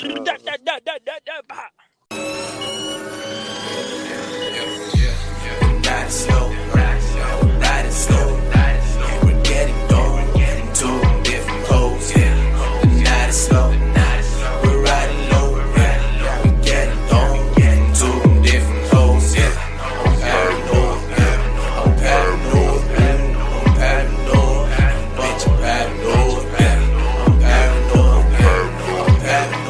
Riding slow, riding slow. We're getting going to different holes. Yeah, the night is slow. We're riding low. We're getting going to different holes. Yeah, I'm paranoid. I'm paranoid. I'm paranoid. Bitch, I'm paranoid. I'm paranoid. I'm paranoid. I'm paranoid.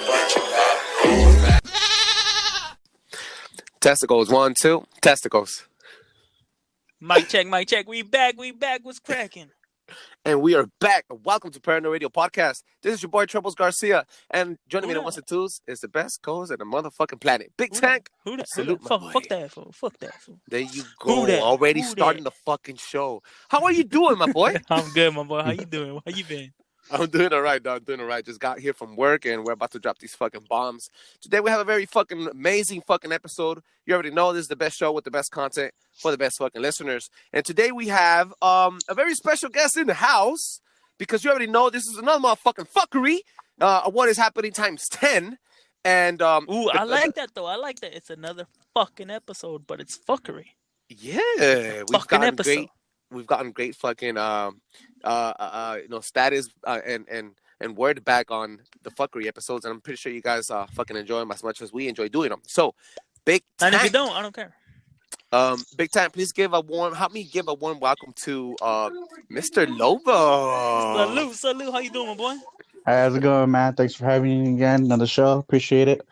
Bitch, I'm paranoid. Testicles, 1, 2, testicles. Mic check. We back. What's cracking? And we are back. Welcome to Paranoid Radio Podcast. This is your boy Trebles, Garcia. And joining me in the ones and twos is the best co-host in the motherfucking planet. Big Tank. Who that? Salute my boy. Fuck that fool. There you go. Already starting the fucking show. How are you doing, my boy? I'm good, my boy. How you doing? How you been? I'm doing all right, dog. Doing all right. Just got here from work and we're about to drop these fucking bombs. Today we have a very fucking amazing fucking episode. You already know this is the best show with the best content for the best fucking listeners. And today we have a very special guest in the house because you already know this is another motherfucking fuckery. What is happening times 10. And I like that though. I like that. It's another fucking episode, but it's fuckery. Yeah, we've gotten great fucking status and word back on the fucking episodes, and I'm pretty sure you guys fucking enjoy them as much as we enjoy doing them. So, Big Tank, and if you don't, I don't care. Big Tank, please help me give a warm welcome to Mr. Lovo. Salute. How you doing, my boy? How's it going, man? Thanks for having me again on the show. Appreciate it.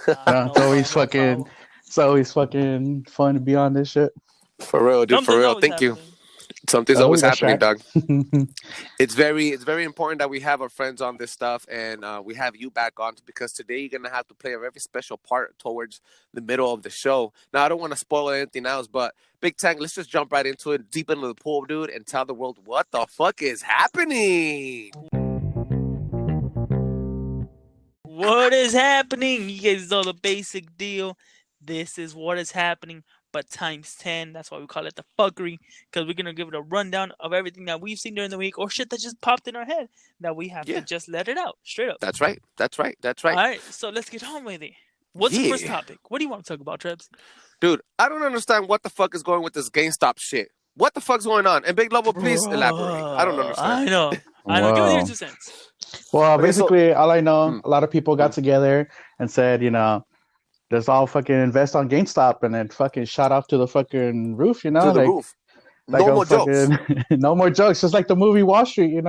It's always fucking fun to be on this shit. For real, dude. For real. Thank you. Something's always happening, dog. It's very important that we have our friends on this stuff, and we have you back on because today you're gonna have to play a very special part towards the middle of the show. Now, I don't want to spoil anything else, but Big Tank, let's just jump right into it, deep into the pool, dude, and tell the world what the fuck is happening. What is happening? You guys know the basic deal. This is what is happening, but times 10. That's why we call it the fuckery, because we're going to give it a rundown of everything that we've seen during the week or shit that just popped in our head that we have to just let it out straight up. That's right. All right, so let's get on with it. What's the first topic? What do you want to talk about, Trebs? Dude, I don't understand what the fuck is going with this GameStop shit. What the fuck's going on? And Big Lovo, please elaborate. I don't understand. I know. Give me your 2 cents. Well, basically, all I know, a lot of people got together and said, let's all fucking invest on GameStop, and then fucking shot off to the fucking roof, To the roof. No more jokes. No more jokes. Just like the movie Wall Street,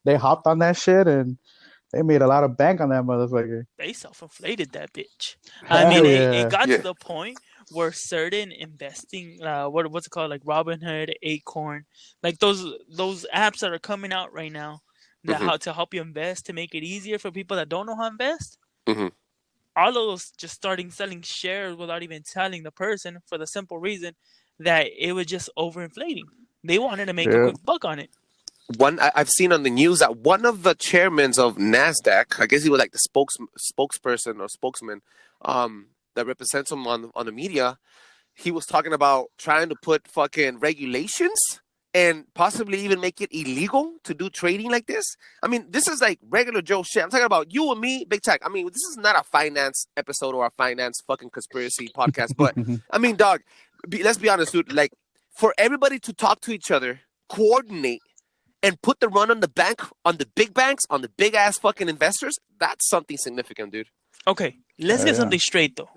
they hopped on that shit and they made a lot of bank on that motherfucker. They self-inflated that bitch. I mean, it got to the point where certain investing, what's it called, like Robinhood, Acorn, like those apps that are coming out right now, that how to help you invest, to make it easier for people that don't know how to invest. Mm-hmm. All of those just starting selling shares without even telling the person, for the simple reason that it was just overinflating. They wanted to make a quick buck on it. I've seen on the news that one of the chairmen of NASDAQ, I guess he was like the spokesperson or spokesman that represents him on the media, he was talking about trying to put fucking regulations and possibly even make it illegal to do trading like this. I mean, this is like regular Joe shit. I'm talking about you and me, Big Tech. I mean, this is not a finance episode or a finance fucking conspiracy podcast. But, I mean, dog, let's be honest, dude. Like, for everybody to talk to each other, coordinate, and put the run on the bank, on the big banks, on the big-ass fucking investors, that's something significant, dude. Okay, let's get something straight, though.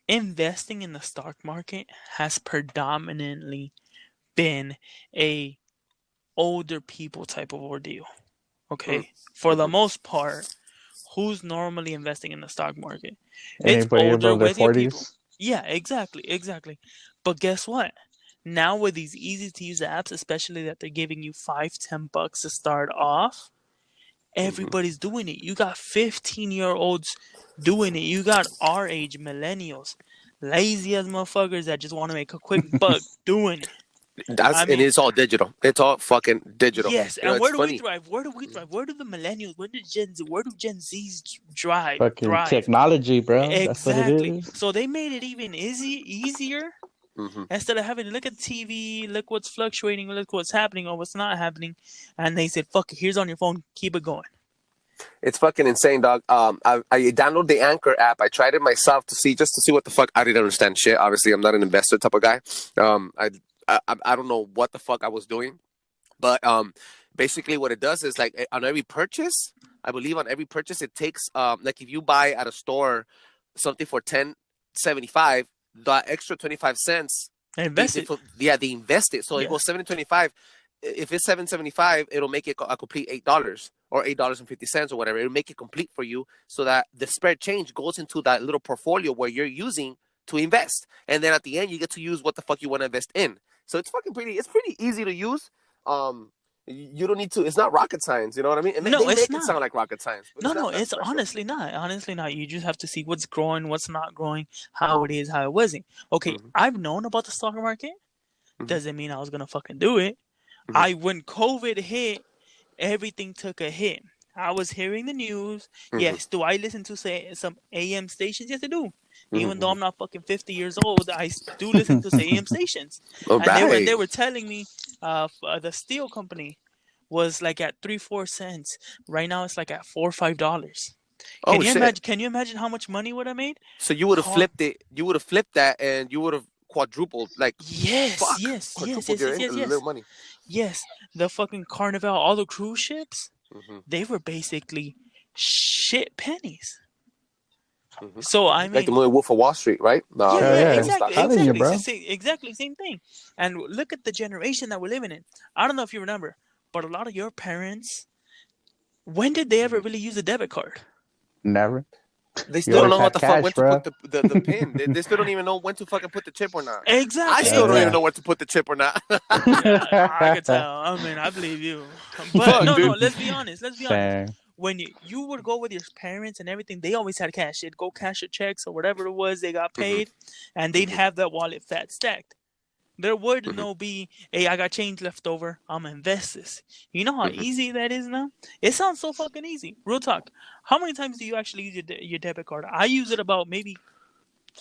Investing in the stock market has predominantly been a older people type of ordeal. Okay, for the most part, who's normally investing in the stock market? Anybody it's older above with their your 40s? people. Yeah, exactly. But guess what? Now with these easy to use apps, especially that they're giving you $5-10 to start off, everybody's doing it. You got 15-year-olds doing it. You got our age millennials, lazy as motherfuckers that just want to make a quick buck doing it. And it's all digital. It's all fucking digital. Yes, and where do we thrive? Where do the millennials? Where do Gen Zs Fucking thrive? Technology, bro. Exactly. That's what it is. So they made it even easier Instead of having to look at TV, look what's fluctuating, look what's happening or what's not happening, and they said, "Fuck it, here's on your phone, keep it going." It's fucking insane, dog. I downloaded the Anchor app. I tried it myself to see what the fuck. I didn't understand shit. Obviously, I'm not an investor type of guy. I don't know what the fuck I was doing, but basically what it does is like on every purchase, I believe on every purchase it takes like if you buy at a store something for $10.75, the extra 25 cents Invest it. they invest it. So Yeah. it goes $7.25. If it's $7.75, it'll make it a complete $8 or $8.50 or whatever. It'll make it complete for you so that the spread change goes into that little portfolio where you're using to invest. And then at the end, you get to use what the fuck you want to invest in. So it's pretty easy to use. You don't need to, it's not rocket science, you know what I mean? And No, they it's make not. it sound like rocket science. But No, not that it's special. honestly not. Honestly not. You just have to see what's growing, what's not growing, how it is, how it wasn't. Okay, I've known about the stock market. Doesn't mean I was gonna fucking do it. When COVID hit, everything took a hit. I was hearing the news. Yes, do I listen to some AM stations? Yes, I do. Even though I'm not fucking 50 years old, I do listen to some AM stations. All right. They were telling me the steel company was like at 3-4 cents. Right now it's like at $4 or $5. Oh, shit. Can you imagine how much money would I made? So you would have flipped it. You would have flipped that and you would have quadrupled. Like, Yes, fuck, yes, quadrupled your little money. Yes, the fucking Carnival, all the cruise ships, they were basically shit pennies. So I mean, Like the movie Wolf of Wall Street, right? Exactly, same thing. And look at the generation that we're living in. I don't know if you remember, but a lot of your parents, when did they ever really use a debit card? Never. They still don't know what the fuck, when bro. to put the pin. They still don't even know when to fucking put the chip or not. Exactly. I still don't even know when to put the chip or not. Yeah, I can tell. I mean, I believe you. But Fuck, no, dude. let's be honest. When you would go with your parents and everything, they always had cash. They'd go cash your checks or whatever it was they got paid, and they'd have that wallet fat stacked. There would no be, hey, I got change left over. I'm gonna invest this. You know how easy that is now? It sounds so fucking easy. Real talk. How many times do you actually use your debit card? I use it about maybe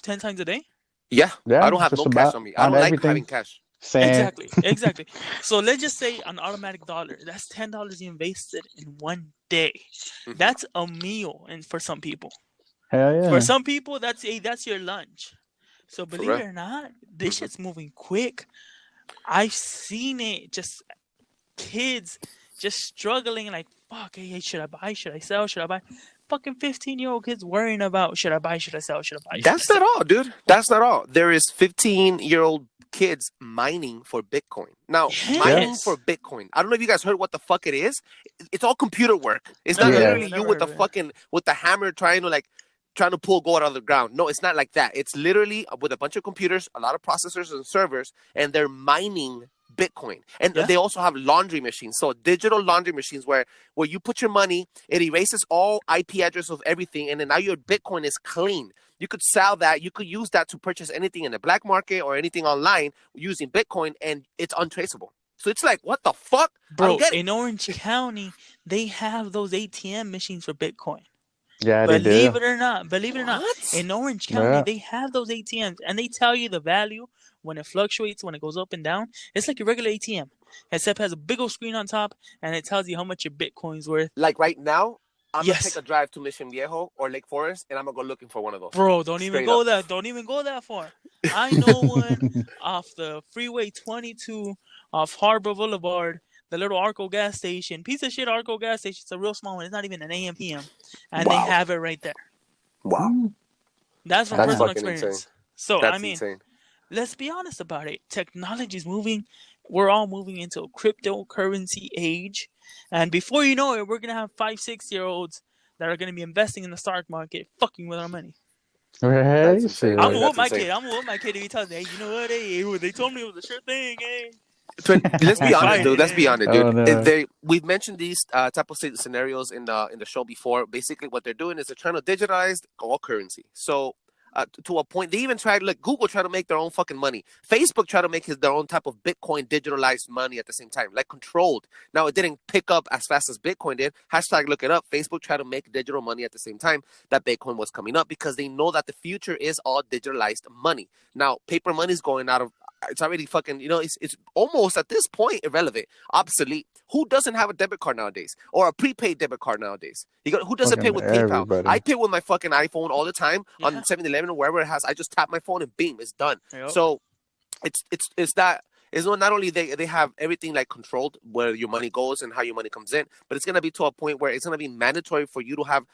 10 times a day. Yeah, Yeah, I don't have just no cash about on me. I don't on like everything. having cash. Same. Exactly. So let's just say an automatic dollar. That's $10 you invested in one day. That's a meal, and for some people. Hell yeah. For some people, that's your lunch. So believe real. it or not, this shit's moving quick. I've seen it. Just kids just struggling, like, fuck, hey, should I buy? Should I sell? Should I buy? Fucking 15-year-old kids worrying about, should I buy? Should I sell? Should I buy? That's not all, dude. That's not all. There is 15-year-old kids mining for Bitcoin. Now, mining for Bitcoin. I don't know if you guys heard what the fuck it is. It's all computer work. It's not literally you with the hammer trying to pull gold out of the ground. No, it's not like that. It's literally with a bunch of computers, a lot of processors and servers, and they're mining Bitcoin. And they also have laundry machines. So digital laundry machines where you put your money, it erases all IP address of everything, and then now your Bitcoin is clean. You could sell that. You could use that to purchase anything in the black market or anything online using Bitcoin, and it's untraceable. So it's like, what the fuck? Bro, in Orange County, they have those ATM machines for Bitcoin. Yeah, Believe it or not, in Orange County, they have those ATMs, and they tell you the value when it fluctuates, when it goes up and down. It's like a regular ATM, except it has a big old screen on top, and it tells you how much your Bitcoin's worth. Like right now, I'm going to take a drive to Mission Viejo or Lake Forest, and I'm going to go looking for one of those. Bro, don't even go that far. I know one off the Freeway 22 off Harbor Boulevard. The little Arco gas station. Piece of shit Arco gas station. It's a real small one. It's not even an AM PM. And they have it right there. Wow. That's from personal experience. Insane. So, That's insane. Let's be honest about it. Technology is moving. We're all moving into a cryptocurrency age. And before you know it, we're going to have 5-6-year-olds that are going to be investing in the stock market, fucking with our money. Hey, I'm with my kid. If he tells me, hey, you know what? Hey, they told me it was a sure thing, hey. Let's be honest, dude. Oh, no. We've mentioned these type of scenarios in the show before. Basically, what they're doing is they're trying to digitize all currency. So to a point. They even tried, like Google tried to make their own fucking money. Facebook tried to make their own type of Bitcoin digitalized money at the same time, like controlled. Now it didn't pick up as fast as Bitcoin did. Hashtag look it up. Facebook tried to make digital money at the same time that Bitcoin was coming up because they know that the future is all digitalized money. Now paper money is going out of. It's already fucking, it's almost at this point irrelevant, obsolete. Who doesn't have a debit card nowadays or a prepaid debit card nowadays? Who doesn't pay with PayPal? Everybody. I pay with my fucking iPhone all the time on Yeah. 7-Eleven or wherever it has. I just tap my phone and beam, it's done. Yep. So it's that. It's not only they have everything like controlled where your money goes and how your money comes in, but it's gonna be to a point where it's gonna be mandatory for you to have,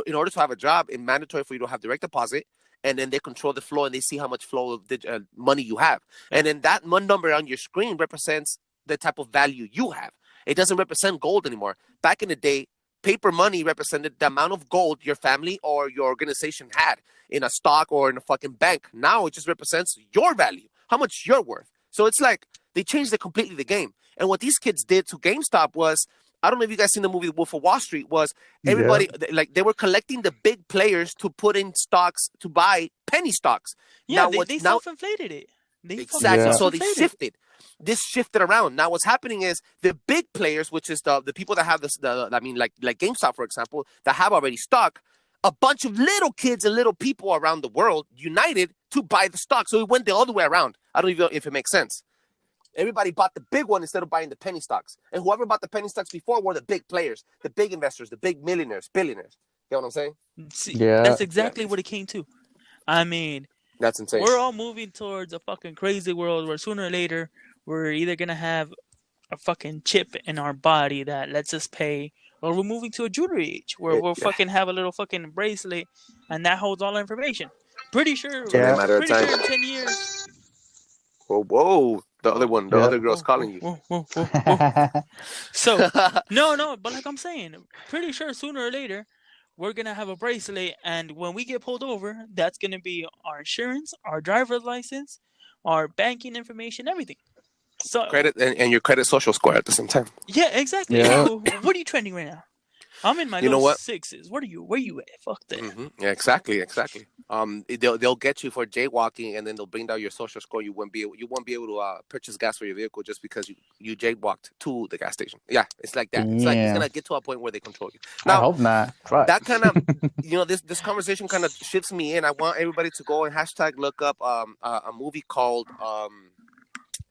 in order to have a job, it's mandatory for you to have direct deposit. And then they control the flow and they see how much flow of money you have. And then that one number on your screen represents the type of value you have. It doesn't represent gold anymore. Back in the day, paper money represented the amount of gold your family or your organization had in a stock or in a fucking bank. Now it just represents your value, how much you're worth. So it's like they changed completely the game. And what these kids did to GameStop was, I don't know if you guys seen the movie Wolf of Wall Street, was everybody, like they were collecting the big players to put in stocks to buy penny stocks. Yeah, Now, they self-inflated it. Exactly. Yeah. So they shifted. This shifted around. Now what's happening is the big players, which is the people that have like GameStop, for example, that have already stock, a bunch of little kids and little people around the world united to buy the stock. So it went the other way around. I don't know if it makes sense. Everybody bought the big one instead of buying the penny stocks. And whoever bought the penny stocks before were the big players, the big investors, the big millionaires, billionaires. You know what I'm saying? See, Yeah. that's exactly what it came to. I mean, That's insane. we're all moving towards a fucking crazy world where sooner or later we're either gonna have a fucking chip in our body that lets us pay, or we're moving to a jewelry age where we'll fucking have a little fucking bracelet and that holds all our information. Pretty sure. It's only a matter of Pretty time. sure in 10 years. Whoa. The other one, the Yeah. other girl's calling you. Whoa. So no, but like I'm saying, pretty sure sooner or later we're gonna have a bracelet, and when we get pulled over, that's gonna be our insurance, our driver's license, our banking information, everything. So Credit and your credit social score at the same time. yeah, exactly. Yeah. What are you trending right now? I'm in my You know little what? sixes. Where you at? Fuck that. Yeah, exactly. They'll get you for jaywalking, and then they'll bring down your social score. You won't be able to purchase gas for your vehicle just because you jaywalked to the gas station. Yeah, it's like that. It's like it's Yeah. gonna get to a point where they control you. I Now hope not. Fuck. that kind of this conversation kind of shifts me in. I want everybody to go and hashtag look up a movie called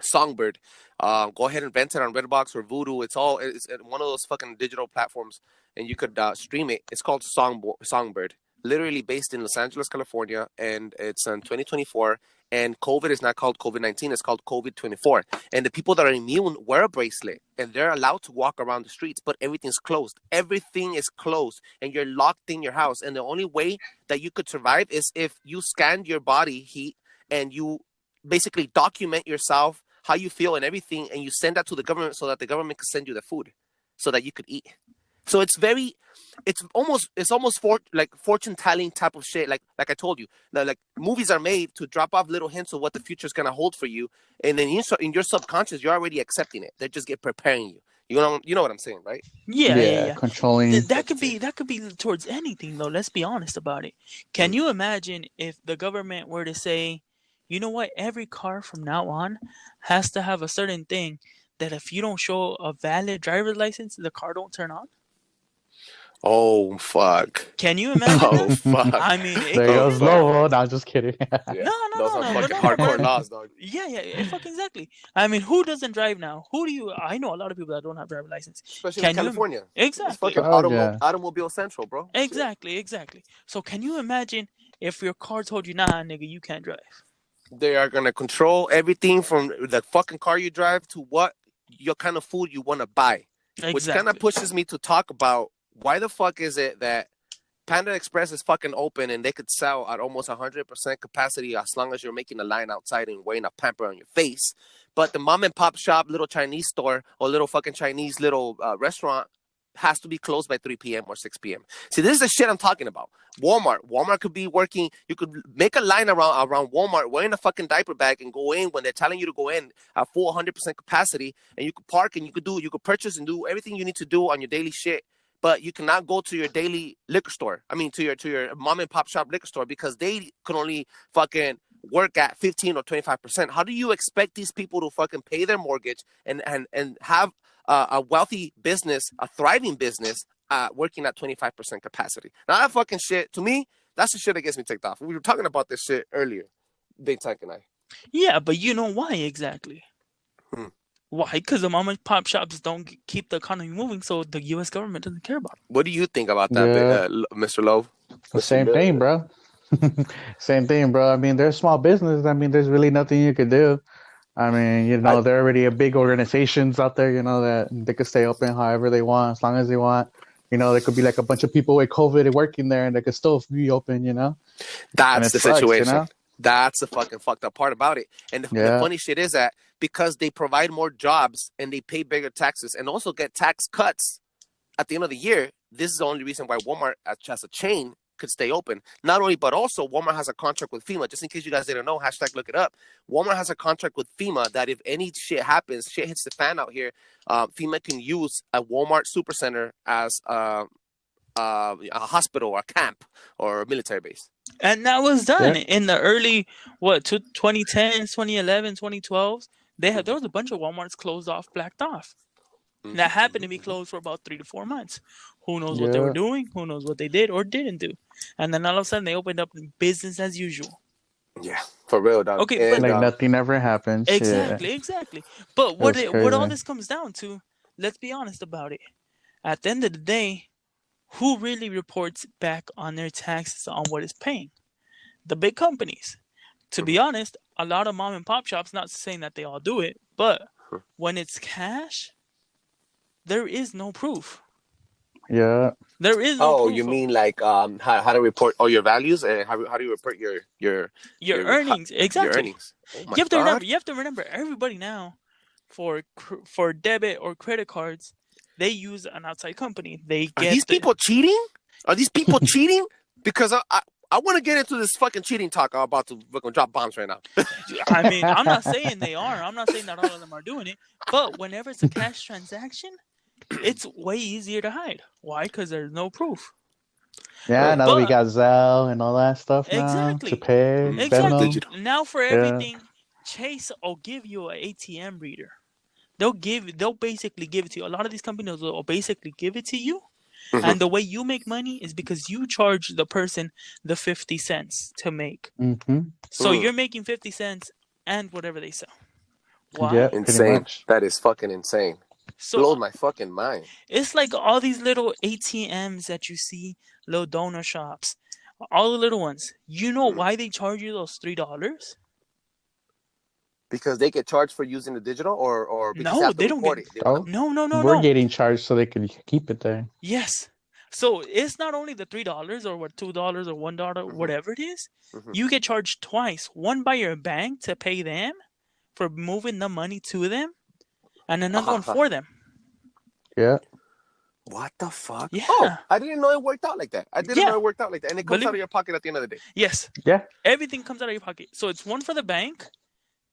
Songbird. Go ahead and rent it on Redbox or Vudu. It's one of those fucking digital platforms, and you could stream it. It's called Songbird. Literally based in Los Angeles, California, and it's in 2024. And COVID is not called COVID-19; it's called COVID-24. And the people that are immune wear a bracelet, and they're allowed to walk around the streets, but everything's closed. Everything is closed, and you're locked in your house. And the only way that you could survive is if you scanned your body heat and you basically document yourself, how you feel and everything, and you send that to the government so that the government can send you the food so that you could eat. So it's almost fortune telling type of shit. Like I told you, like movies are made to drop off little hints of what the future is gonna hold for you, and then in your subconscious you're already accepting it. They just get preparing you. You know what I'm saying, right? Yeah. Controlling. That could be towards anything though. Let's be honest about it. Can you imagine if the government were to say, you know what, every car from now on has to have a certain thing that if you don't show a valid driver's license, the car don't turn on? Oh fuck! Can you imagine Oh that? fuck! I mean, it There could goes be- Lovo. No, just kidding. Yeah. No, Those are fucking no, hardcore but- laws, dog. Yeah, fucking exactly. I mean, who doesn't drive now? I know a lot of people that don't have driver's license. Especially Can in you- California. Exactly. It's fucking Oh, yeah. automobile central, bro. Exactly. So can you imagine if your car told you, nah, nigga, you can't drive? They are gonna control everything from the fucking car you drive to what your kind of food you want to buy. Exactly. Which kind of pushes me to talk about why the fuck is it that Panda Express is fucking open and they could sell at almost 100% capacity as long as you're making a line outside and wearing a pamper on your face. But the mom and pop shop, little Chinese store or little fucking Chinese little restaurant has to be closed by 3 p.m. or 6 p.m. See, this is the shit I'm talking about. Walmart could be working. You could make a line around Walmart wearing a fucking diaper bag and go in when they're telling you to go in at full 100% capacity, and you could park and you could purchase and do everything you need to do on your daily shit but you cannot go to your daily liquor store. I mean, to your mom and pop shop liquor store because they can only fucking work at 15 or 25%. How do you expect these people to fucking pay their mortgage and have a wealthy business, a thriving business, working at 25% capacity? Now that fucking shit, to me, that's the shit that gets me ticked off. We were talking about this shit earlier, Big Tank and I. Yeah, but you know why exactly? Why? Because the mom and pop shops don't keep the economy moving, so the U.S. government doesn't care about it. What do you think about that, Mr. Lowe? The same thing, bro. Same thing, bro. I mean, they're a small business. I mean, there's really nothing you could do. I mean, you know, they're already a big organizations out there, you know, that they could stay open however they want, as long as they want. You know, there could be like a bunch of people with COVID working there and they could still be open, you know? That's the sucks, situation. you know? That's the fucking fucked up part about it. And the funny shit is that because they provide more jobs and they pay bigger taxes and also get tax cuts at the end of the year, this is the only reason why Walmart as a chain could stay open. Not only, but also Walmart has a contract with FEMA. Just in case you guys didn't know, hashtag look it up. Walmart has a contract with FEMA that if any shit happens, shit hits the fan out here, FEMA can use a Walmart supercenter as a hospital or a camp or a military base. And that was done in the early, 2010s, 2011s, 2012s. There was a bunch of Walmarts closed off, blacked off. That happened to be closed for about 3 to 4 months. Who knows what they were doing? Who knows what they did or didn't do? And then all of a sudden they opened up business as usual. Yeah, for real, dog. Okay, but like nothing ever happens. Exactly. But what all this comes down to, let's be honest about it. At the end of the day, who really reports back on their taxes on what it's paying? The big companies. To be honest, a lot of mom and pop shops, not saying that they all do it, but when it's cash, there is no proof. Yeah. There is no proof. You mean like how to report all your values and how do you report your earnings? Exactly. Your earnings. Oh my God. You have to remember everybody now for debit or credit cards, they use an outside company. Are these people cheating? Are these people cheating? Because I want to get into this fucking cheating talk. I'm about to drop bombs right now. I mean, I'm not saying they are. I'm not saying that all of them are doing it. But whenever it's a cash transaction, it's way easier to hide. Why? Because there's no proof. Yeah, now that we got Zelle and all that stuff now to pay. Exactly. Now for everything, Chase will give you an ATM reader. They'll basically give it to you. A lot of these companies will basically give it to you. And the way you make money is because you charge the person the 50 cents to make. So you're making 50 cents and whatever they sell. Wow. Yeah, insane. That is fucking insane. Blows my fucking mind. It's like all these little ATMs that you see, little donor shops, all the little ones. You know why they charge you those $3? Because they get charged for using the digital, or because no, they don't get. No. We're getting charged so they can keep it there. Yes. So it's not only the $3 or $2 or $1, whatever it is. You get charged twice. One by your bank to pay them for moving the money to them, and another one for them. Yeah. What the fuck? Yeah. Oh, I didn't know it worked out like that. And it comes out of your pocket at the end of the day. Yes. Yeah. Everything comes out of your pocket. So it's one for the bank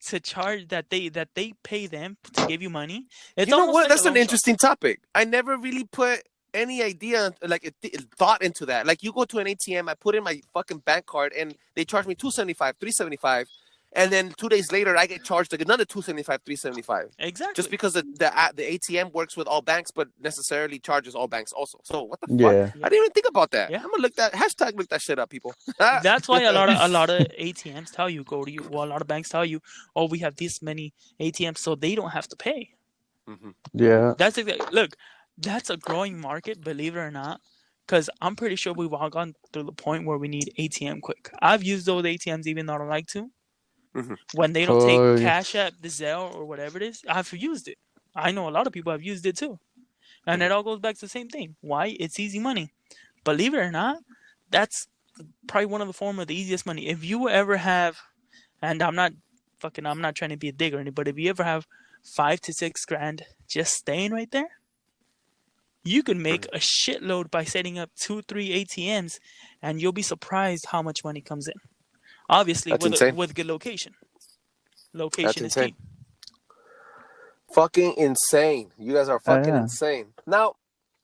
to charge that they pay them to give you money. It's you know what? like that's an interesting topic. I never really put any idea, like thought into that. Like you go to an ATM, I put in my fucking bank card, and they charge me $2.75, $3.75. And then 2 days later, I get charged like another $2.75, $3.75. Exactly. Just because the ATM works with all banks, but necessarily charges all banks also. So what the fuck? I didn't even think about that. Yeah. I'm gonna look that shit up, people. That's why a lot of ATMs tell you a lot of banks tell you, oh, we have this many ATMs, so they don't have to pay. Yeah. That's exactly. Look, that's a growing market, believe it or not. Because I'm pretty sure we've all gone through the point where we need ATM quick. I've used those ATMs even though I don't like to. When they don't take Cash App, the Zelle, or whatever it is, I've used it. I know a lot of people have used it too. And it all goes back to the same thing. Why? It's easy money. Believe it or not, that's probably one of the form of the easiest money. If you ever have, and I'm not trying to be a digger or anything, but if you ever have $5 to $6 grand just staying right there, you can make a shitload by setting up 2-3 ATMs, and you'll be surprised how much money comes in. Obviously, with good location. Location is key. Fucking insane. You guys are fucking insane. Now,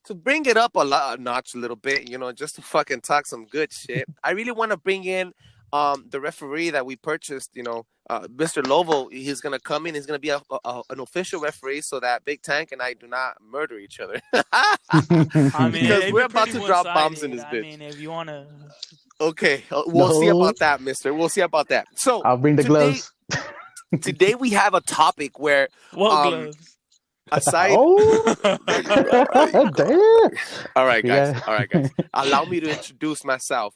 to bring it up a notch a little bit, just to fucking talk some good shit. I really want to bring in the referee that we purchased, Mr. Lovo. He's gonna come in. He's gonna be an official referee, so that Big Tank and I do not murder each other. I mean, Because it'd we're be about pretty to drop bombs in one-sided. this I bitch. mean, if you want to... Okay, we'll see No. about that, Mister. We'll see about that. So I'll bring the gloves. Today we have a topic where What gloves? aside. Oh, There you go. damn. All right, guys. Yeah. All right, guys. Allow me to introduce myself.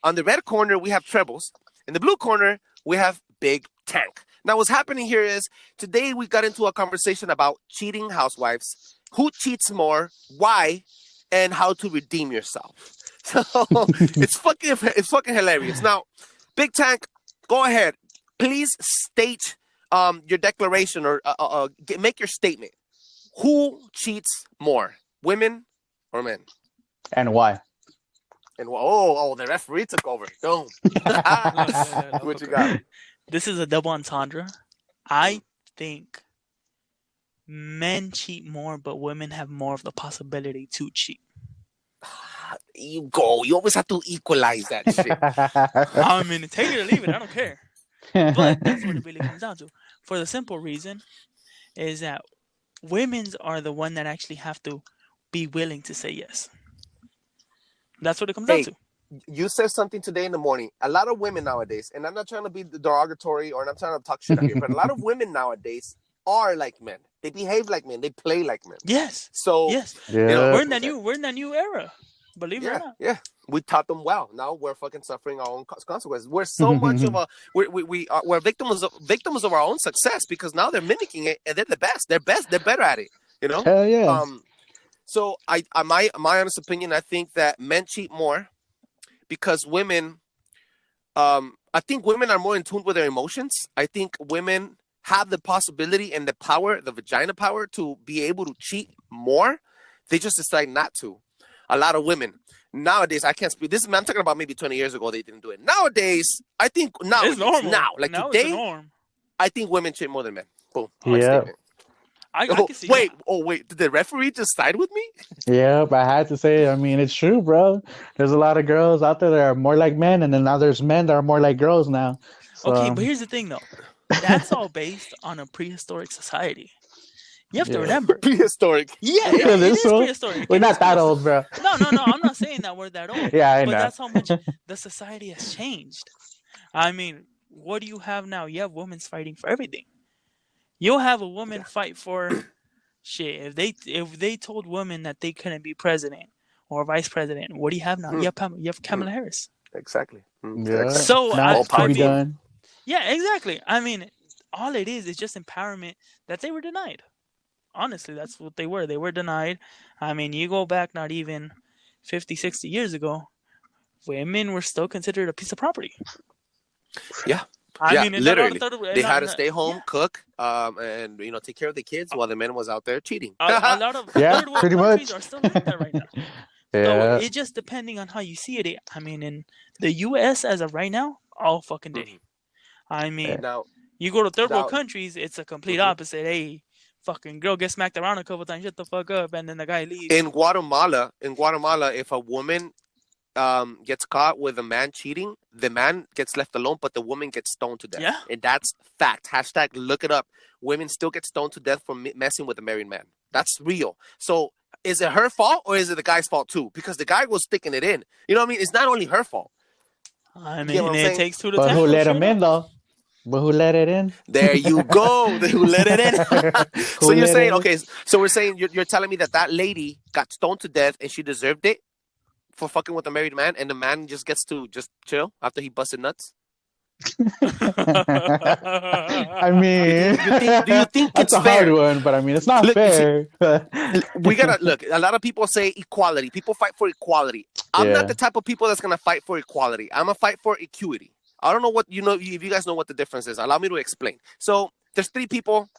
On the red corner, we have Trebles. In the blue corner, we have Big Tank. Now, what's happening here is today we got into a conversation about cheating housewives, who cheats more, why, and how to redeem yourself. So it's fucking hilarious. Now, Big Tank, go ahead. Please state your declaration or make your statement. Who cheats more, women or men? And why? And the referee took over. Boom. What you got? This is a double entendre. I think men cheat more, but women have more of the possibility to cheat. You go. You always have to equalize that shit. I mean, take it or leave it. I don't care. But that's what it really comes down to. For the simple reason is that women's are the one that actually have to be willing to say yes. That's what it comes down to. You said something today in the morning. A lot of women nowadays, and I'm not trying to be derogatory or I'm not trying to talk shit out here, but a lot of women nowadays are like men. They behave like men. They play like men. Yes. So yes, Yeah. we're in that new era. Believe it or not. Yeah. We taught them well. Now we're fucking suffering our own consequences. We're so much of we're victims of our own success because now they're mimicking it and they're the best. They're better at it. Hell yeah. So my honest opinion, I think that men cheat more because women. I think women are more in tune with their emotions. I think women have the possibility and the power, the vagina power, to be able to cheat more. They just decide not to. A lot of women nowadays, I can't speak. I'm talking about maybe 20 years ago. They didn't do it. Nowadays, I think It's normal. now, like now today, it's the norm. I think women cheat more than men. Boom. Yeah. I can see wait. that. Oh, wait. Did the referee just side with me? Yep, I had to say it. I mean, it's true, bro. There's a lot of girls out there that are more like men, and then now there's men that are more like girls now. So, Okay, but here's the thing, though. That's all based on a prehistoric society. You have to remember. Prehistoric. Yeah, Yeah, it is so prehistoric. we're It not is that prehistoric. old, bro. No. I'm not saying that we're that old. Yeah, I But know. that's how much the society has changed. I mean, what do you have now? You have women fighting for everything. You'll have a woman fight for shit. If they told women that they couldn't be president or vice president, what do you have now? You have Kamala Harris. Exactly. Yeah. So Now I it's to be feel- done. Yeah, exactly. I mean, all it is just empowerment that they were denied. Honestly, that's what they were. They were denied. I mean, you go back not even 50, 60 years ago, women were still considered a piece of property. Yeah. I mean, literally. They had to stay home, cook, and take care of the kids while the man was out there cheating. A lot of Yeah, third world pretty countries much. are still like that right now. Yeah. So it's just depending on how you see it. I mean, in the U.S. as of right now, all fucking day. I mean, Now, you go to third world now- countries, it's a complete opposite. Hey, fucking girl gets smacked around a couple times, shut the fuck up, and then the guy leaves. in Guatemala, if a woman gets caught with a man cheating, the man gets left alone, but the woman gets stoned to death. Yeah. And that's fact. # look it up. Women still get stoned to death for messing with a married man. That's real. So is it her fault or is it the guy's fault too? Because the guy was sticking it in. You know what I mean? It's not only her fault. I get what mean, I'm it saying? takes two to But tango. who let straight him in, up. though? But who let it in? There you go. Who let it in? So Who you're let saying, it in? okay, so we're saying you're telling me that lady got stoned to death and she deserved it for fucking with a married man, and the man just gets to just chill after he busted nuts? I mean, do you think that's it's a hard fair? one, but I mean, it's not Look, you see- fair. We gotta look. A lot of people say equality. People fight for equality. I'm Yeah. not the type of people that's gonna fight for equality. I'm gonna fight for equity. I don't know what if you guys know what the difference is. Allow me to explain. So there's 3 people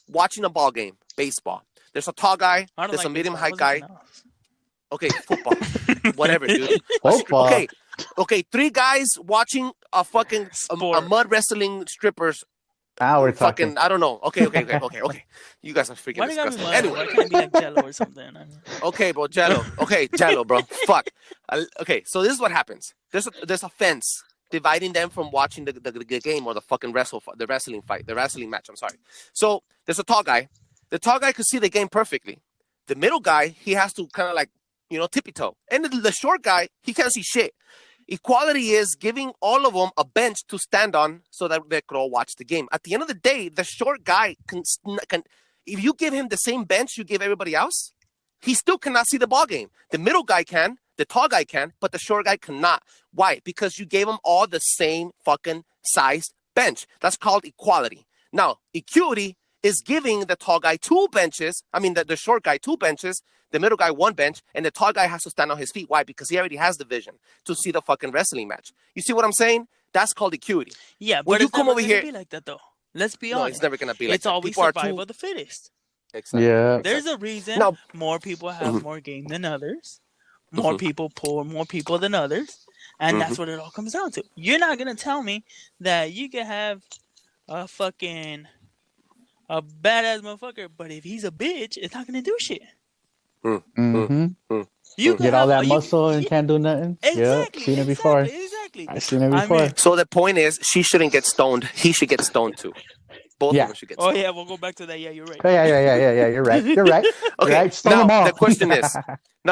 watching a ball game, baseball. There's a tall guy. I don't There's like a medium baseball. height What's guy. it Okay, football. Whatever, dude. Football. Okay, 3 guys watching a fucking a Sport. mud wrestling strippers Now we're talking. fucking, I don't know. Okay. You guys are freaking Why do you gotta be disgusting. mud? Why Anyway, can't it be like Jello or something? I mean, okay, bro, Jello. Okay, Jello, bro. Fuck. Okay, so this is what happens. There's a fence dividing them from watching the game or the fucking the wrestling match. I'm sorry. So there's a tall guy. The tall guy could see the game perfectly. The middle guy, he has to kind of like, tippy toe. And the short guy, he can't see shit. Equality is giving all of them a bench to stand on so that they could all watch the game. At the end of the day, the short guy can if you give him the same bench you give everybody else, he still cannot see the ball game. The middle guy can, the tall guy can, but the short guy cannot. Why? Because you gave them all the same fucking sized bench. That's called equality. Now, equity is giving the tall guy two benches. I mean, the short guy two benches, the middle guy one bench, and the tall guy has to stand on his feet. Why? Because he already has the vision to see the fucking wrestling match. You see what I'm saying? That's called equity. yeah, When but you it's come never over gonna here, be like that though. Let's be no, honest. it's never gonna be like It's that. always People are survival too of the fittest. exactly. Yeah. There's a reason Now- more people have more game than others. More people pull more people than others. And that's what it all comes down to. You're not going to tell me that you can have a badass motherfucker, but if he's a bitch, it's not going to do shit. Mm-hmm. You can Get all have- that you- muscle and can't do nothing. Exactly. Yeah, seen it before. Exactly. I've seen it before. I mean, So the point is, she shouldn't get stoned. He should get stoned too. Both Yeah. of them should get oh stoned. yeah, we'll go back to that. Yeah, you're right. Yeah. You're right. You're right. Okay, You're right. Stone them now all.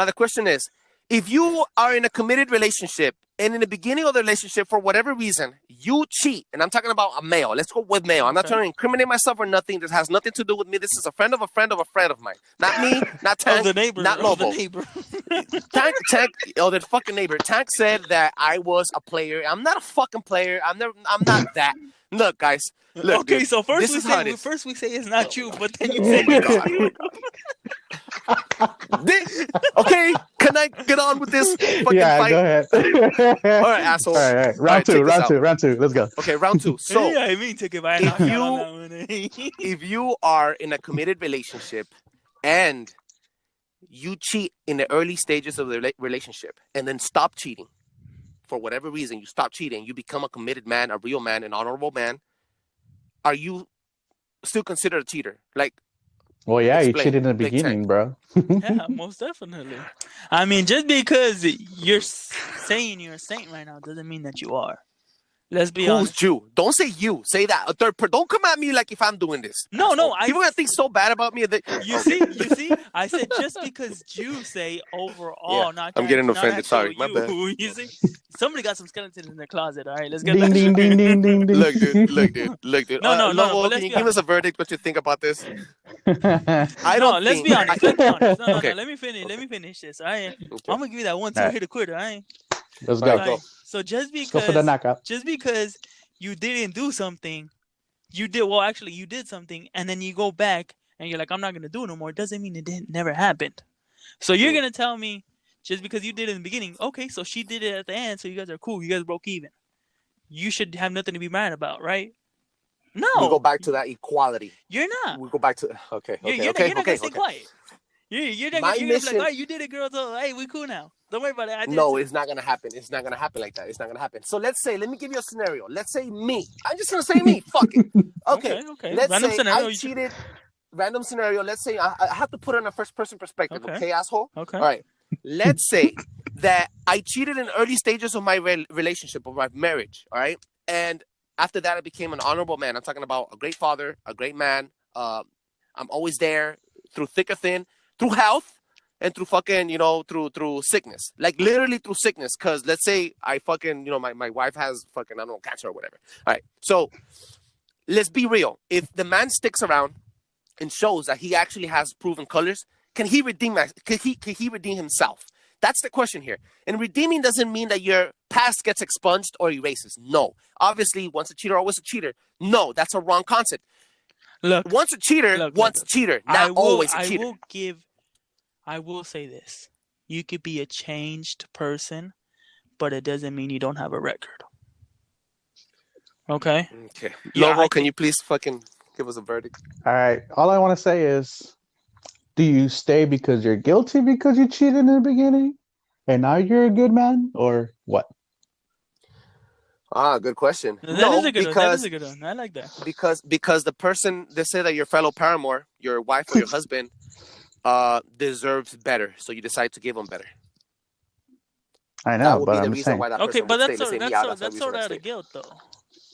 the question is, if you are in a committed relationship and in the beginning of the relationship, for whatever reason, you cheat, and I'm talking about a male. Let's go with male. I'm not Okay. trying to incriminate myself or nothing. This has nothing to do with me. This is a friend of a friend of a friend of mine. Not me, not Tank, the neighbor. not Of the Lovo. neighbor. Tank, the fucking neighbor. Tank said that I was a player. I'm not a fucking player. I'm not that. Look, guys. Look, okay, dude, so this is how it is. first we say it's not you, but then you say my it's God. you. Okay, can I get on with this fucking Yeah, fight? go ahead. All right, asshole. All right. All right, check this out. Round two. Let's go. Okay, round two. So, yeah, I mean, take it back. if if you are in a committed relationship and you cheat in the early stages of the relationship and then stop cheating for whatever reason, you stop cheating, you become a committed man, a real man, an honorable man, are you still considered a cheater? Like, Well, yeah, Explain. you cheated in the Big beginning, bro. yeah, most definitely. I mean, just because you're saying you're a saint right now doesn't mean that you are. Let's be who's honest. you? Don't say you. Say that. A third person. Don't come at me like if I'm doing this. No, no, asshole. People are gonna think so bad about me. That, You see, I said just because you say overall, Yeah, not I'm getting not offended. actual Sorry, my you. bad. You see, somebody got some skeletons in their closet. All right, let's get Ding, back ding, to ding, it. ding, ding, ding. Look, dude. No, Lovo, but let's can you be give us a verdict? What you think about this? I No, don't. let's think, be honest. Let's be honest. No, Okay. no. Let me finish this. All right, Okay. I'm gonna give you that 1-2 Alright. hit a quitter. All right. Let's All go. right, go. So just Let's go for the because knockout. you didn't do something, you did something, and then you go back and you're like, I'm not gonna do it no more. Doesn't mean it never happened. So you're gonna tell me just because you did it in the beginning, okay? So she did it at the end, so you guys are cool. You guys broke even. You should have nothing to be mad about, right? No, We go back to that equality. you're not. We go back to okay. You're not gonna stay quiet. You're not My gonna be like, mission- all right, you did it, girl. So hey, we cool now. Don't worry about it. I did No, it. it's not gonna happen. It's not gonna happen like that. It's not gonna happen. So let me give you a scenario. Let's say me. I'm just gonna say me. Fuck it. Okay. Okay. Let's Random say scenario, I you should- cheated. Random scenario. Let's say I have to put it in a first person perspective. Okay. Okay, asshole. Okay. All right. Let's say that I cheated in early stages of my relationship, of my marriage. All right. And after that, I became an honorable man. I'm talking about a great father, a great man. I'm always there through thick or thin, through health. And through fucking, through sickness. Like literally through sickness. Cause let's say I fucking, my wife has fucking, I don't know, cancer or whatever. All right. So let's be real. If the man sticks around and shows that he actually has proven colors, can he redeem himself? That's the question here. And redeeming doesn't mean that your past gets expunged or erases. No. Obviously, once a cheater, always a cheater. No, that's a wrong concept. Look, Once a cheater, once a cheater, not always a cheater. I will say this. You could be a changed person, but it doesn't mean you don't have a record. Okay? Okay. Yeah, Lovo, I can you please fucking give us a verdict? All right. All I want to say is, do you stay because you're guilty because you cheated in the beginning, and now you're a good man, or what? Good question. That is a good one. That is a good one. I like that. Because the person, they say that your fellow paramour, your wife or your husband, deserves better, so you decide to give them better. I know, That would but be the I'm reason saying. why that Okay, person but would stay. Let's say, that's sort of out of guilt, though.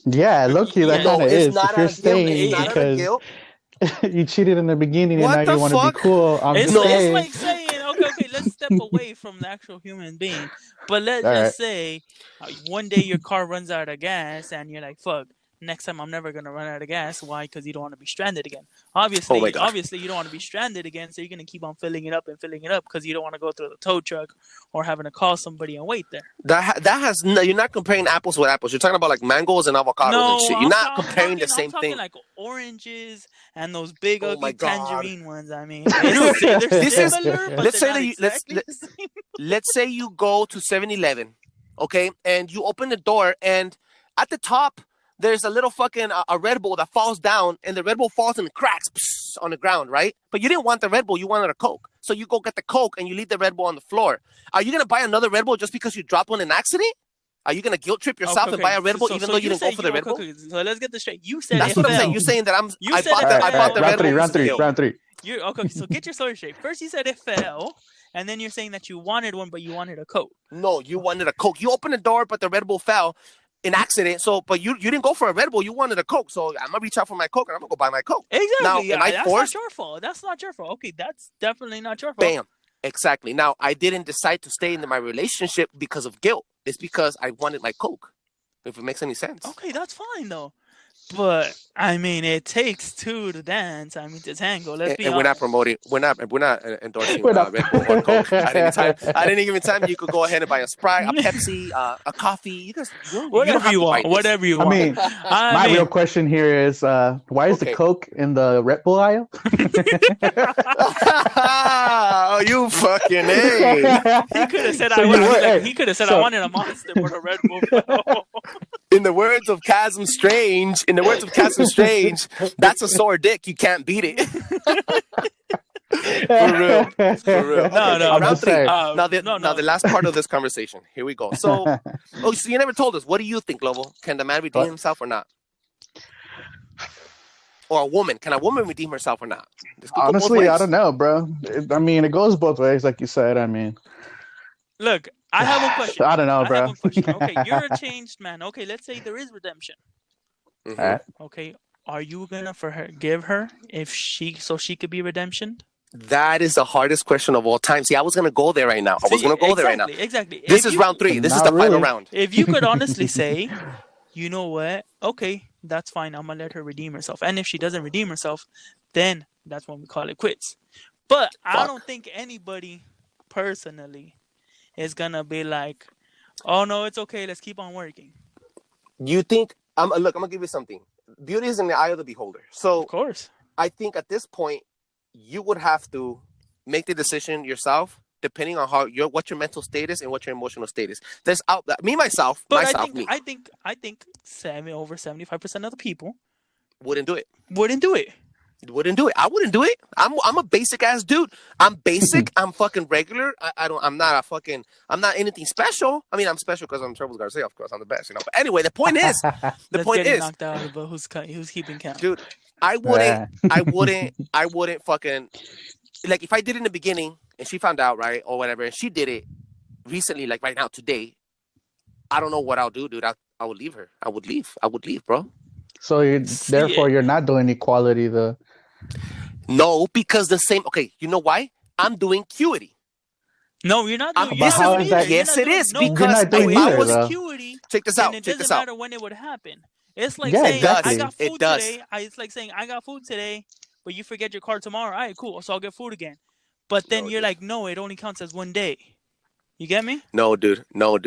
Yeah, low-key, that Yeah. No, kind of it's is. not If you're out of guilt. It's staying not out of because guilt. you cheated in the beginning and What now the you want to be fuck? cool, I'm It's just it's saying. like saying, okay, let's step away from the actual human being. But let's All just right. say one day your car runs out of gas and you're like, fuck, next time I'm never gonna run out of gas. Why? Because you don't want to be stranded again. Oh my Obviously, God. you don't want to be stranded again, so you're gonna keep on filling it up because you don't want to go through the tow truck or having to call somebody and wait there. You're not comparing apples with apples. You're talking about like mangoes and avocados and No, shit. You're not comparing the same I'm talking thing. like oranges and those big Oh ugly my God. tangerine ones. I mean, Dude, they're this is- similar, but let's they're say not that exactly the same. let's say you go to 7-Eleven, okay, and you open the door, and at the top there's a little fucking a Red Bull that falls down, and the Red Bull falls and cracks on the ground, right? But you didn't want the Red Bull, you wanted a Coke, so you go get the Coke and you leave the Red Bull on the floor. Are you gonna buy another Red Bull just because you dropped one in accident? Are you gonna guilt trip yourself and buy a Red Bull even though you didn't go for the Red Bull? So let's get this straight. You said That's it what I'm fell. saying. You're saying that I said bought it fell. the Red Bull. Round three. You're okay. So get your story straight. First, you said it fell, and then you're saying that you wanted one, but you wanted a Coke. No, you wanted a Coke. You opened the door, but the Red Bull fell in accident. So, but you didn't go for a Red Bull. You wanted a Coke. So I'm gonna reach out for my Coke and I'm gonna go buy my Coke. Exactly. Now, Yeah, am I that's forced? not your fault. That's not your fault. Okay, that's definitely not your fault. Bam. Exactly. Now, I didn't decide to stay in my relationship because of guilt. It's because I wanted my Coke. If it makes any sense. Okay, that's fine though. But I mean, it takes two to dance. I mean, to tango. Let's be And honest. we're not promoting. We're not endorsing We're not- Red Bull or Coke. At any given time, you could go ahead and buy a Sprite, a Pepsi, a coffee. You guys, Whatever you want. Whatever you want. I mean, my real question here is, why is the Coke in the Red Bull aisle? Oh, you fucking A. He could have said he could have said I wanted a Monster for the Red Bull. In the words of Chasm Strange, that's a sore dick. You can't beat it. For real. No. Round three. saying. Now the last part of this conversation. Here we go. So you never told us. What do you think, Lovo? Can the man redeem himself or not? Or a woman? Can a woman redeem herself or not? Honestly, I don't know, bro. I mean, it goes both ways, like you said. I mean, look, I have one question. I don't know, bro. I have one question. Okay, you're a changed man. Okay, let's say there is redemption. Mm-hmm. All right. Okay, are you gonna give her so she could be redemption? That is the hardest question of all time. See, I was gonna go there right now. Exactly. This is round 3. This is the final round. If you could honestly say, you know what? Okay, that's fine. I'm gonna let her redeem herself. And if she doesn't redeem herself, then that's when we call it quits. But I don't think anybody personally is gonna be like, oh no, it's okay. Let's keep on working. You think? Look, I'm gonna give you something. Beauty is in the eye of the beholder. So, of course, I think at this point, you would have to make the decision yourself, depending on what your mental status and what your emotional status. There's myself. I think over 75% of the people wouldn't do it. Wouldn't do it. I wouldn't do it. I'm a basic ass dude. I'm basic. I'm fucking regular. I'm not anything special. I mean, I'm special because I'm Trebles Garcia, of course. I'm the best, But anyway, the point is, knocked out, but who's keeping count? Dude, I wouldn't fucking, like, if I did it in the beginning and she found out, right, or whatever, and she did it recently, like right now, today, I don't know what I'll do, dude. I would leave her. I would leave, bro. So you're not doing equality, though. No, because okay, you know why? I'm doing QITY. No, you're not doing Yes, it is. Because if I was QITY, check this out. It doesn't matter when it would happen. It's like saying I got food today. It's like saying I got food today, but you forget your card tomorrow. All right, cool. So I'll get food again. But then you're like, no, it only counts as one day. You get me? No, dude. No.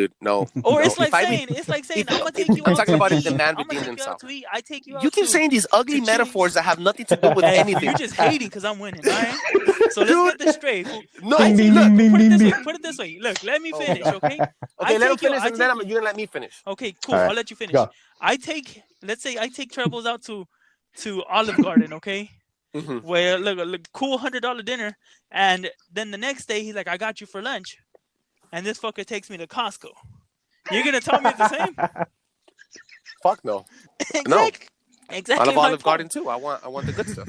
Or it's like saying, I'm gonna take you out. I'm talking about if the man I'm gonna redeems take you out himself. to eat. I take you out. You keep saying these ugly metaphors that have nothing to do with anything. You're just hating because I'm winning, all right? So let's get this straight. No, put it this way. Look, let me finish, okay? Okay, let him finish, and then you're gonna let me finish. Okay, cool. I'll let you finish. Go. Let's say I take Trebles out to Olive Garden, okay? Mm-hmm. Where look, cool $100 dinner, and then the next day he's like, I got you for lunch. And this fucker takes me to Costco. You're gonna tell me it's the same? Fuck no. Exactly. Exactly Out of my Olive point. Garden too. I want the good stuff.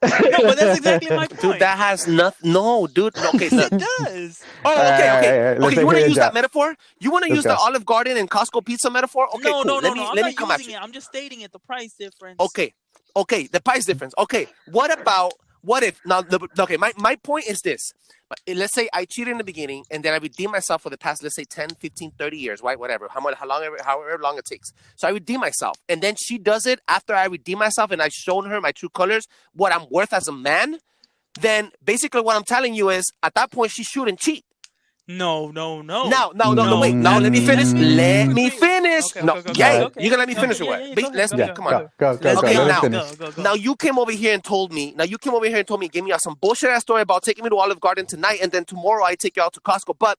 No, but that's exactly my point. Dude, that has nothing. No, dude. No, okay, Yes, look. it does. Oh, okay, okay, Alright, let's okay. You want to hear it, use that Jack. metaphor? You want to Let's use the go. Olive Garden and Costco pizza metaphor? Okay, No, cool. no, no, Let me no. I'm let me not come at using you. it. I'm just stating it. The price difference. Okay, okay. The price difference. Okay, what about what if now? Okay, my point is this. Let's say I cheated in the beginning and then I redeem myself for the past, let's say 10, 15, 30 years, right? Whatever, however long it takes. So I redeem myself. And then she does it after I redeem myself and I've shown her my true colors, what I'm worth as a man. Then basically what I'm telling you is at that point, she shouldn't cheat. No, no, no. No, wait. That Now let me means- finish. that means Let you me agree. finish. Okay, No, okay, yeah, okay, you gonna let me okay, finish or yeah, what? yeah, go ahead, Let's go come on. Go. Let's Okay, go, now- let's go. Now you came over here and told me. Now you came over here and told me, gave me some bullshit ass story about taking me to Olive Garden tonight, and then tomorrow I take you out to Costco. But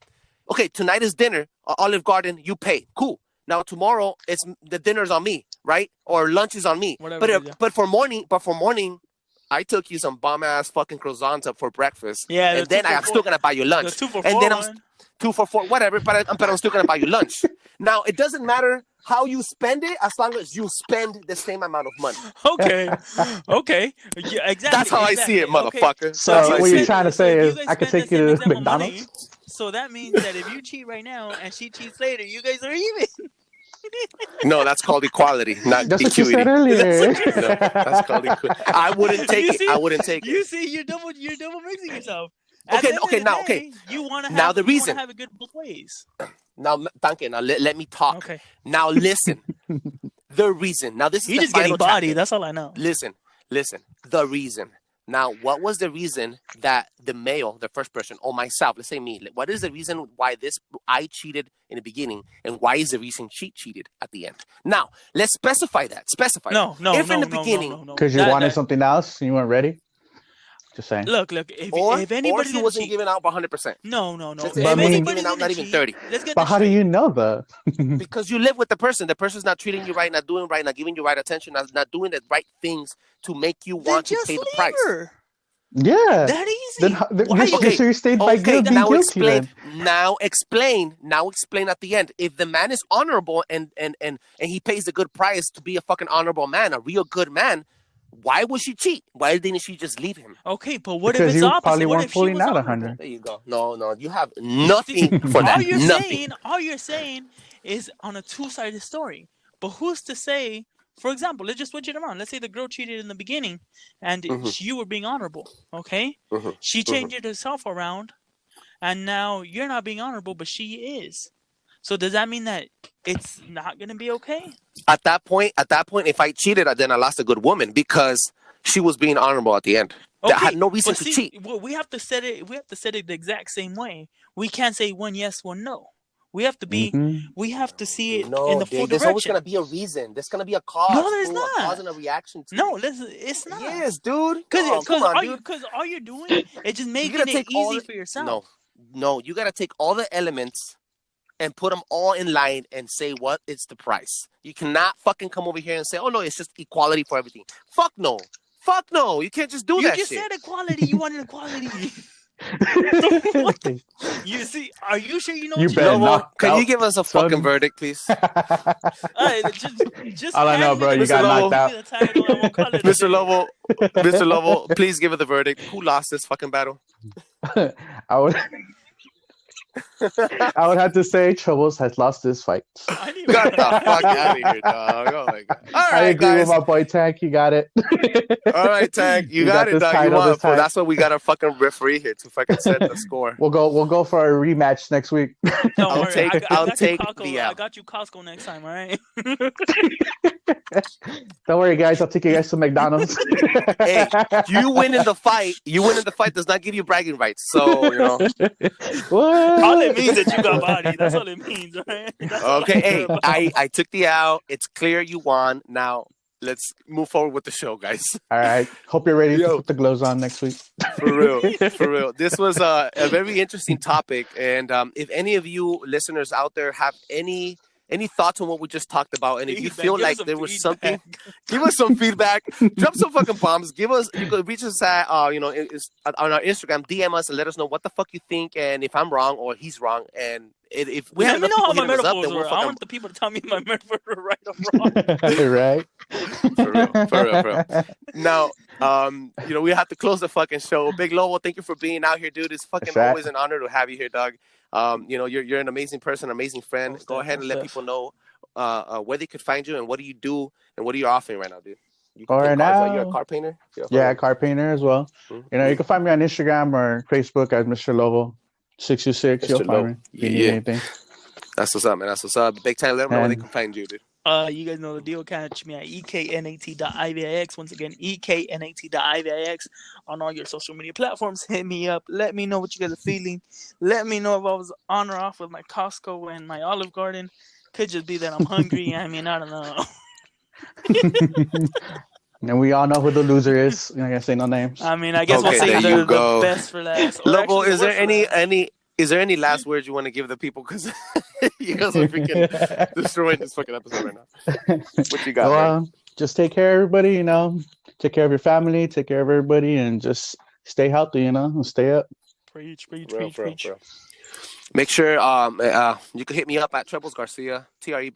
okay, tonight is dinner, Olive Garden. You pay, cool. Now tomorrow it's the dinner's on me, right? Or lunch is on me. Whatever But it is, yeah. but for morning, I took you some bomb ass fucking croissants up for breakfast. Yeah, and the then 2 for I'm 4. still gonna buy you lunch. The 2 for and 4 then one. 2 for 4, whatever. But I'm still gonna buy you lunch. Now it doesn't matter how you spend it, as long as you spend the same amount of money. Okay, okay, yeah, exactly. That's how I see it, exactly. Okay. motherfucker. So That's how I what see you're it. trying to So say if you is guys I could spend take the you same to exact amount of McDonald's? money, so that means that if you cheat right now and she cheats later, you guys are even. No, that's called equality, not That's what you equity. said earlier. No, that's called equity. I wouldn't take You it. see? I wouldn't take You it. see, you're double mixing yourself. At Okay, the end okay, of the now, okay. day, you want to Now have the you want reason. to have it good both ways. Now, Duncan, now let me talk. Okay. Now listen. The reason. Now this is You're the just getting final body. chapter. That's all I know. Listen. The reason. Now, what was the reason that the male, the first person, or myself, let's say me, what is the reason why I cheated in the beginning, and why is the reason she cheated at the end? Now, let's specify that. No. If in the beginning, Because you wanted something else and you weren't ready? Just saying. Look. or If anybody she didn't wasn't cheat, giving out 100%. no. Just If I mean- anybody giving out didn't not even cheat, 30. let's get But this how do straight. you know though? Because you live with the person. The person's not treating you right, not doing right, not giving you right attention, not doing the right things to make you Then want to just pay the leave price. her. Yeah. That easy. Then Why you're, you- so you're stayed by Okay, being guilty then. Now explain at the end. If the man is honorable and he pays a good price to be a fucking honorable man, a real good man, why would she cheat? Why didn't she just leave him? Okay, but what Because if it's you opposite? probably What weren't if she pulling was out honorable? 100. There you go. No, you have nothing for that. Nothing. All you're saying is on a two-sided story. But who's to say? For example, let's just switch it around. Let's say the girl cheated in the beginning, and you were being honorable. Okay, she changed herself around, and now you're not being honorable, but she is. So does that mean that it's not gonna be okay? At that point, if I cheated, then I lost a good woman because she was being honorable at the end. I had no reason but to see, cheat. well, we have to set it. We have to set it the exact same way. We can't say one yes, one no. We have to be. We have to see it in the full There's always direction. gonna be a reason. There's gonna be a cause. No, there's fool, not. A cause and a reaction. No, listen, it's not. Yes, dude. Because Come on, dude. all you're doing is just making gotta it take all easy the- for yourself. No, you gotta take all the elements and put them all in line and say what is the price. You cannot fucking come over here and say, oh no, it's just equality for everything. Fuck no. You can't just do You that just shit. said equality. You wanted equality. What the? You see? Are you sure you know You what bet you're Lovo, doing? not. can you out, give us a son. fucking verdict, please? Just All I know, hand me bro, the you got title, knocked out. give me the title, and we'll call it a Mr. day. Mr. Lovo, please give it the verdict. Who lost this fucking battle? I would I would have to say Trebles has lost this fight. I didn't Got the even- fuck out of here, dog. Oh my god. All I right, agree guys. with my boy Tank. You got it. All right, Tank. You You got got it, this dog. You title won. this time. That's what we got our fucking referee here to fucking set the score. We'll go for a rematch next week. Don't I'll worry, take- I I'll got take you Costco. the I L. got you Costco next time, all right? Don't worry, guys. I'll take you guys to McDonald's. Hey, you win in the fight. You win in the fight does not give you bragging rights. So What? All it means is that you got body. That's all it means, all right? That's all Okay, I hey, care about. I took the out. It's clear you won. Now let's move forward with the show, guys. All right. Hope you're ready to Yo. put the gloves on next week. For real. This was a very interesting topic, and if any of you listeners out there have any any thoughts on what we just taled about? And if you Feedback. feel Give us like some there was feedback. something, give us some feedback. Drop some fucking bombs. You could reach us at, it's on our Instagram. DM us and let us know what the fuck you think, and if I'm wrong or he's wrong. And if we have Let me enough know how people my hitting us up, metaphors then we'll were. I fucking want the people to tell me my metaphors were right or wrong. Right? for real. Now, we have to close the fucking show. Big Lovo, thank you for being out here, dude. It's fucking right. always an honor to have you here, dog. You're an amazing person, amazing friend. Most Go def, ahead and most let def. people know where they could find you and what do you do and what are you offering right now, dude. You can All paint right, cars, right? You're a now, car painter? yeah, car painter as well. Mm-hmm. You can find me on Instagram or Facebook as Mr. Lovo 626. You'll Mr. find Lovo. me if you need Yeah. anything. That's what's up, man. That's what's up. Big time, let them know where they And can find you, dude. You guys know the deal. Catch me at eknat.ivix. Once again, eknat.ivix on all your social media platforms. Hit me up. Let me know what you guys are feeling. Let me know if I was on or off with my Costco and my Olive Garden. Could just be that I'm hungry. I mean, I don't know. and we all know who the loser is. I'm not gonna say no names. I mean, I guess Okay, we'll save there you the go. best for last. Or Lovo, actually, the is there worst for last. is there any last words you want to give the people? Because you guys are freaking destroying this fucking episode right now. What you got, man? Just take care of everybody, take care of your family, take care of everybody, and just stay healthy, and stay up. Preach. Bro. Make sure you can hit me up at Trebles Garcia, Trebles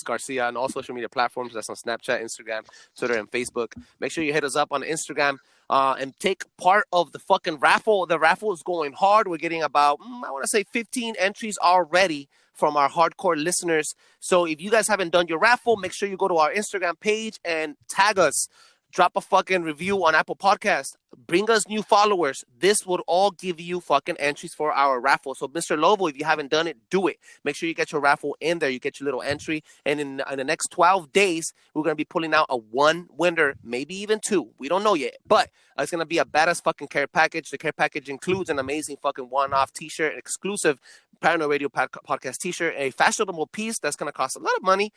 Garcia on all social media platforms. That's on Snapchat, Instagram, Twitter, and Facebook. Make sure you hit us up on Instagram and take part of the fucking raffle. The raffle is going hard. We're getting about, I want to say 15 entries already from our hardcore listeners. So if you guys haven't done your raffle, make sure you go to our Instagram page and tag us. Drop a fucking review on Apple Podcasts. Bring us new followers. This would all give you fucking entries for our raffle. So, Mr. Lovo, if you haven't done it, do it. Make sure you get your raffle in there. You get your little entry. And in the next 12 days, we're going to be pulling out a one winner, maybe even two. We don't know yet. But it's going to be a badass fucking care package. The care package includes an amazing fucking one-off t-shirt, an exclusive Paranoid Radio podcast t-shirt, a fashionable piece that's going to cost a lot of money,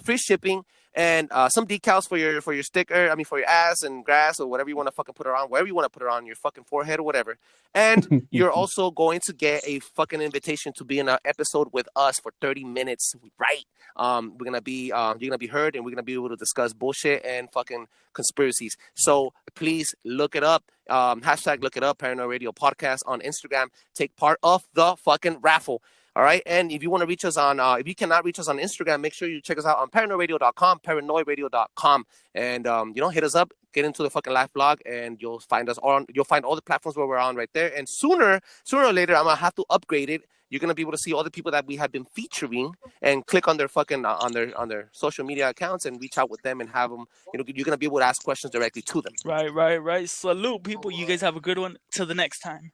free shipping, and some decals for your sticker. I mean, for your ass and grass or whatever you want to fucking put it on, wherever you want to put it on, your fucking forehead or whatever. And you're also going to get a fucking invitation to be in an episode with us for 30 minutes, right? We're gonna be you're gonna be heard, and we're gonna be able to discuss bullshit and fucking conspiracies. So please look it up. Hashtag look it up, Paranoid Radio Podcast on Instagram. Take part of the fucking raffle. All right. And if you want to reach us on, if you cannot reach us on Instagram, make sure you check us out on paranoidradio.com, paranoidradio.com. And, hit us up, get into the fucking live blog, and you'll find us you'll find all the platforms where we're on right there. And sooner or later, I'm going to have to upgrade it. You're going to be able to see all the people that we have been featuring and click on their fucking, on their social media accounts and reach out with them and have them, you're going to be able to ask questions directly to them. Right. Salute, people. You guys have a good one. Till the next time.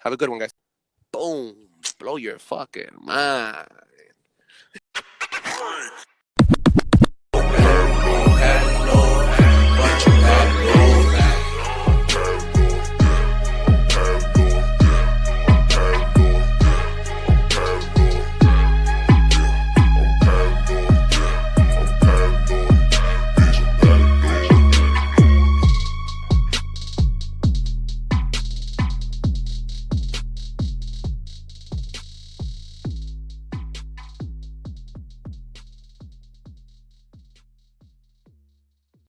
Have a good one, guys. Boom. Blow your fucking mind.